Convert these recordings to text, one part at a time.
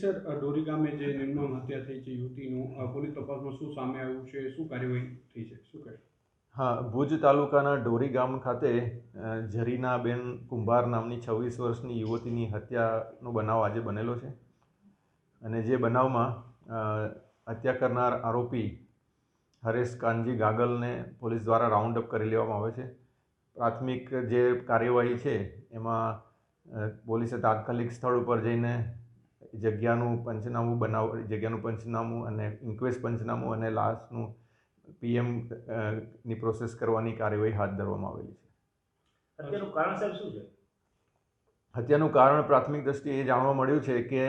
Sir, ડોરી ગામે જે નિર્મમ હત્યા થઈ છે યુવતીનું, પોલીસ તપાસમાં શું સામે આવ્યું છે, શું કાર્યવાહી થઈ છે, શું કહે? હા, ભુજ તાલુકાના ડોરી ગામ ખાતે ઝરીનાબેન કુંભાર નામની 26 વર્ષની યુવતીની હત્યાનો બનાવ આજે બનેલો છે. અને જે બનાવમાં હત્યા કરનાર આરોપી હરેશ કાનજી ગાગલને પોલીસ દ્વારા રાઉન્ડ અપ કરી લેવામાં આવે છે. પ્રાથમિક જે કાર્યવાહી છે એમાં પોલીસે તાત્કાલિક સ્થળ ઉપર જઈને જગ્યાનું પંચનામું અને ઇન્ક્વેસ્ટ પંચનામું અને લાશનું PM ની પ્રોસેસ કરવાની કાર્યવાહી હાથ ધરવામાં આવેલી છે. હત્યાનું કારણ સાહેબ શું છે? હત્યાનું કારણ પ્રાથમિક દ્રષ્ટિએ એ જાણવા મળ્યું છે કે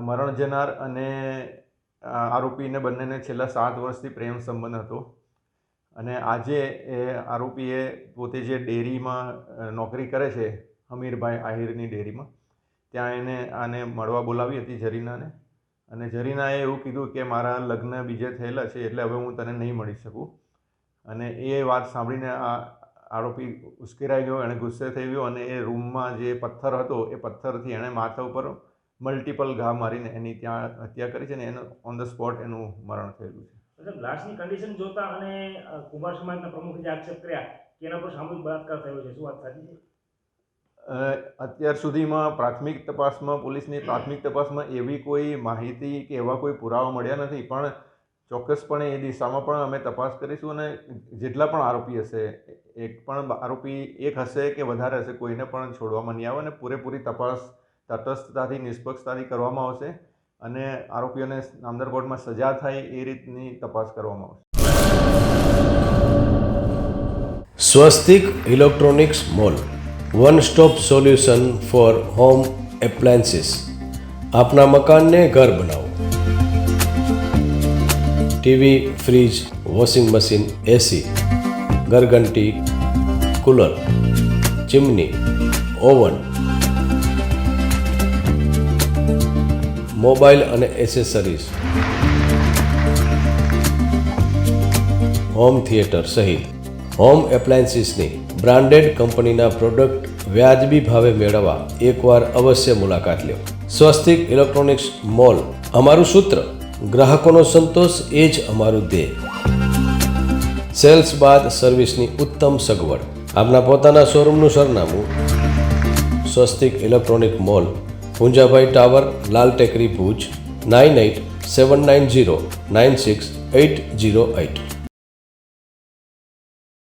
મરણ જનાર અને આરોપીને બંનેને છેલ્લા 7 વર્ષથી પ્રેમ સંબંધ હતો. અને આજે એ આરોપીએ પોતે જે ડેરીમાં નોકરી કરે છે, હમીરભાઈ આહિરની ડેરીમાં, ત્યાં આને મળવા બોલાવી હતી ઝરીનાને. અને ઝરીનાએ એવું કીધું કે મારા લગ્ન બીજે થયેલા છે એટલે હવે હું તને નહીં મળી શકું. અને એ વાત સાંભળીને આ આરોપી ઉશ્કેરાઈ ગયો, એણે ગુસ્સે થઈ ગયો અને એ રૂમમાં જે પથ્થર હતો એ પથ્થરથી એણે માથા ઉપર મલ્ટિપલ ઘા મારીને એની ત્યાં હત્યા કરી છે અને એનું ઓન ધ સ્પોટ એનું મરણ થયેલું છે. લાશની કન્ડિશન જોતા અને કુંભાર સમાજના પ્રમુખે જે આક્ષેપ કર્યા કે એના પર સામૂહિક બળાત્કાર થયો છે, શું વાત સાચી છે? અત્યાર સુધીમાં પોલીસની પ્રાથમિક તપાસમાં એવી કોઈ માહિતી કે એવા કોઈ પુરાવા મળ્યા નથી, પણ ચોક્કસપણે એ દિશામાં પણ અમે તપાસ કરીશું. અને જેટલા પણ આરોપી હશે, એક હશે કે વધારે હશે, કોઈને પણ છોડવામાં નહીં આવે અને પૂરેપૂરી તપાસ તટસ્થતાથી, નિષ્પક્ષતાથી કરવામાં આવશે અને આરોપીઓને નામદાર કોર્ટમાં સજા થાય એ રીતની તપાસ કરવામાં આવશે. Swastik electronics mall, one stop solution for home appliances. આપના મકાનને ઘર બનાવો. TV, fridge, washing machine, AC, ઘરઘંટી, કુલર, ચીમની, ઓવન, મોબાઈલ અને એસેસરીઝ, હોમ થિયેટર સહિત હોમ એપ્લાયન્સીસની બ્રાન્ડેડ કંપનીના પ્રોડક્ટ વ્યાજબી ભાવે મેળવવા એકવાર અવશ્ય મુલાકાત લો. સ્વસ્તિક ઇલેક્ટ્રોનિક્સ મોલ. અમારું સૂત્ર, ગ્રાહકોનો સંતોષ એ જ અમારું ધ્યેય. સેલ્સ બાદ સર્વિસની ઉત્તમ સગવડ. આપના પોતાના શોરૂમનું સરનામું: સ્વસ્તિક ઇલેક્ટ્રોનિક મોલ, પૂંજાભાઈ ટાવર, લાલ ટેકરી, ભુજ. 9879096808.